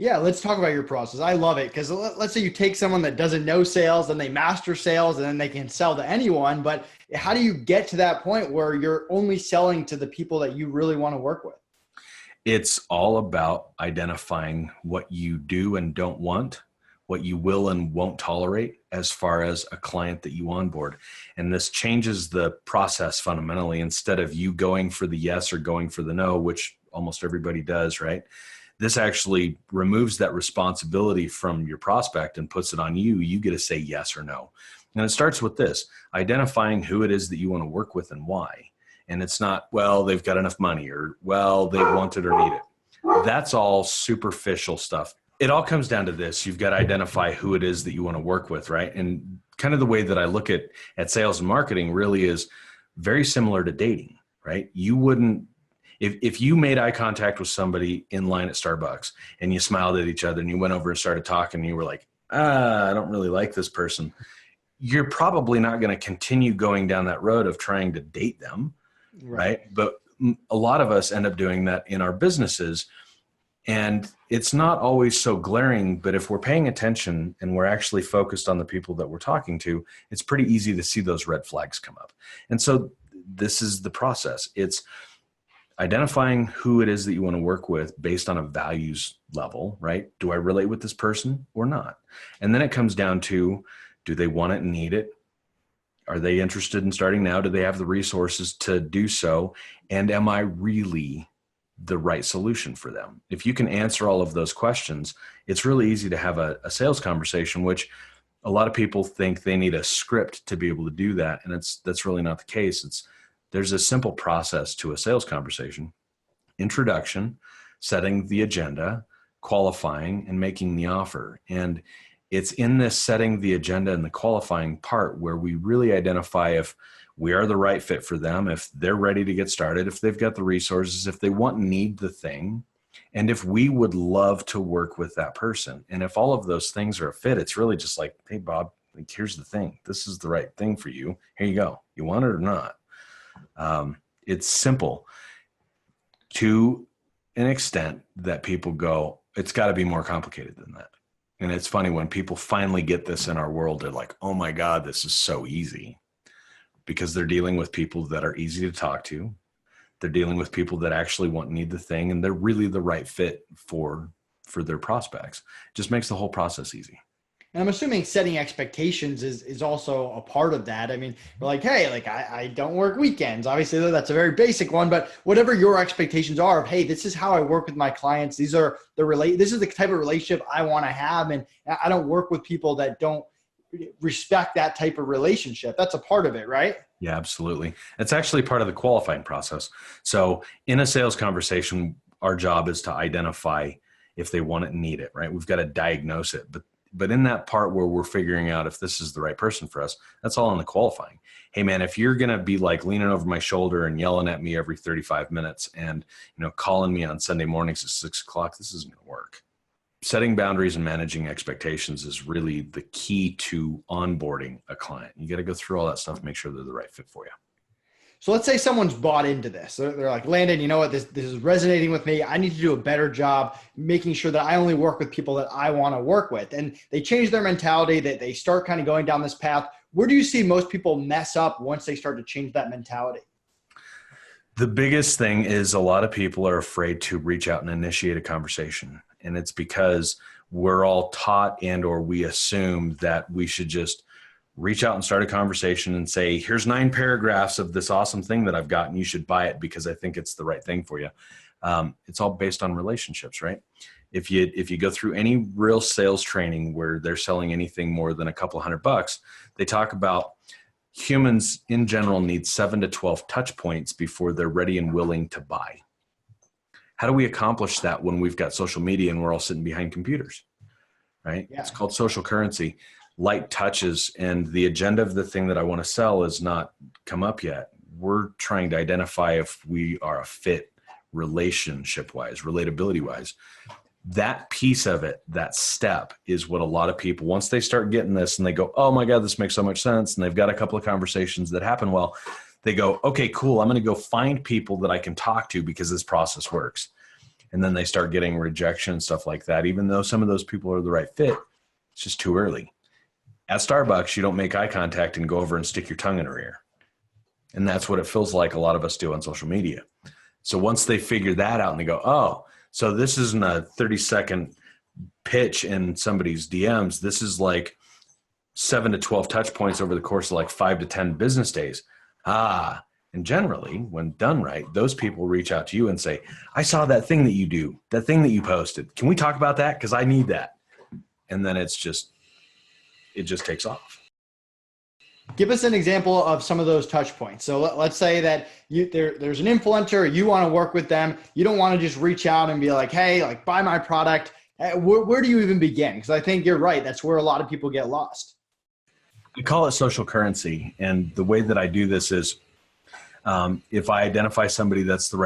Yeah, let's talk about your process. I love it because let's say you take someone that doesn't know sales and they master sales and then they can sell to anyone. But how do you get to that point where you're only selling to the people that you really want to work with? It's all about identifying what you do and don't want, what you will and won't tolerate as far as a client that you onboard. And this changes the process fundamentally. Instead of you going for the yes or going for the no, which almost everybody does, right? This actually removes that responsibility from your prospect and puts it on you. You get to say yes or no. And it starts with this, identifying who it is that you want to work with and why. And it's not, well, they've got enough money or, well, they want it or need it. That's all superficial stuff. It all comes down to this. You've got to identify who it is that you want to work with, right? And kind of the way that I look at sales and marketing really is very similar to dating, right? You wouldn't, if you made eye contact with somebody in line at Starbucks and you smiled at each other and you went over and started talking and you were like, I don't really like this person, you're probably not going to continue going down that road of trying to date them, right? But a lot of us end up doing that in our businesses. And it's not always so glaring, but if we're paying attention and we're actually focused on the people that we're talking to, it's pretty easy to see those red flags come up. And so this is the process. It's identifying who it is that you want to work with based on a values level, right? Do I relate with this person or not? And then it comes down to, do they want it and need it? Are they interested in starting now? Do they have the resources to do so? And am I really the right solution for them? If you can answer all of those questions, it's really easy to have a sales conversation, which a lot of people think they need a script to be able to do that. And that's really not the case. There's a simple process to a sales conversation: introduction, setting the agenda, qualifying, and making the offer. And it's in this setting the agenda and the qualifying part where we really identify if we are the right fit for them, if they're ready to get started, if they've got the resources, if they want and need the thing, and if we would love to work with that person. And if all of those things are a fit, it's really just like, hey, Bob, like, here's the thing. This is the right thing for you. Here you go. You want it or not? It's simple to an extent that people go, it's got to be more complicated than that. And it's funny when people finally get this in our world, they're like, oh my God, this is so easy, because they're dealing with people that are easy to talk to. They're dealing with people that actually want and need the thing, and they're really the right fit for their prospects. It just makes the whole process easy. And I'm assuming setting expectations is also a part of that. I mean, you're like, hey, like I don't work weekends. Obviously, that's a very basic one, but whatever your expectations are of, hey, this is how I work with my clients. This is the type of relationship I want to have. And I don't work with people that don't respect that type of relationship. That's a part of it, right? Yeah, absolutely. It's actually part of the qualifying process. So in a sales conversation, our job is to identify if they want it and need it, right? We've got to diagnose it. But in that part where we're figuring out if this is the right person for us, that's all in the qualifying. Hey man, if you're going to be like leaning over my shoulder and yelling at me every 35 minutes and, calling me on Sunday mornings at 6:00, this isn't going to work. Setting boundaries and managing expectations is really the key to onboarding a client. You got to go through all that stuff and make sure they're the right fit for you. So let's say someone's bought into this. They're like, Landon, you know what? This is resonating with me. I need to do a better job making sure that I only work with people that I want to work with. And they change their mentality, that they start kind of going down this path. Where do you see most people mess up once they start to change that mentality? The biggest thing is a lot of people are afraid to reach out and initiate a conversation. And it's because we're all taught or we assume that we should just reach out and start a conversation and say, here's 9 paragraphs of this awesome thing that I've got, and you should buy it because I think it's the right thing for you. It's all based on relationships, right? If you go through any real sales training where they're selling anything more than a couple $100, they talk about humans in general need 7 to 12 touch points before they're ready and willing to buy. How do we accomplish that when we've got social media and we're all sitting behind computers, right? Yeah. It's called social currency. Light touches, and the agenda of the thing that I want to sell is not come up yet. We're trying to identify if we are a fit relationship-wise, relatability-wise. That piece of it, that step, is what a lot of people, once they start getting this and they go, oh my God, this makes so much sense, and they've got a couple of conversations that happen well, they go, okay, cool, I'm going to go find people that I can talk to because this process works. and then they start getting rejection and stuff like that. Even though some of those people are the right fit, it's just too early. At Starbucks, you don't make eye contact and go over and stick your tongue in her ear. And that's what it feels like a lot of us do on social media. So once they figure that out and they go, oh, so this isn't a 30-second pitch in somebody's DMs. This is like 7 to 12 touch points over the course of like 5 to 10 business days. And generally, when done right, those people reach out to you and say, I saw that thing that you do, that thing that you posted. Can we talk about that? Because I need that. And then it just takes off. Give us an example of some of those touch points. So let's say that there's an influencer, you want to work with them. You don't want to just reach out and be like, hey, like buy my product. Where do you even begin? Because I think you're right. That's where a lot of people get lost. We call it social currency. And the way that I do this is if I identify somebody that's the right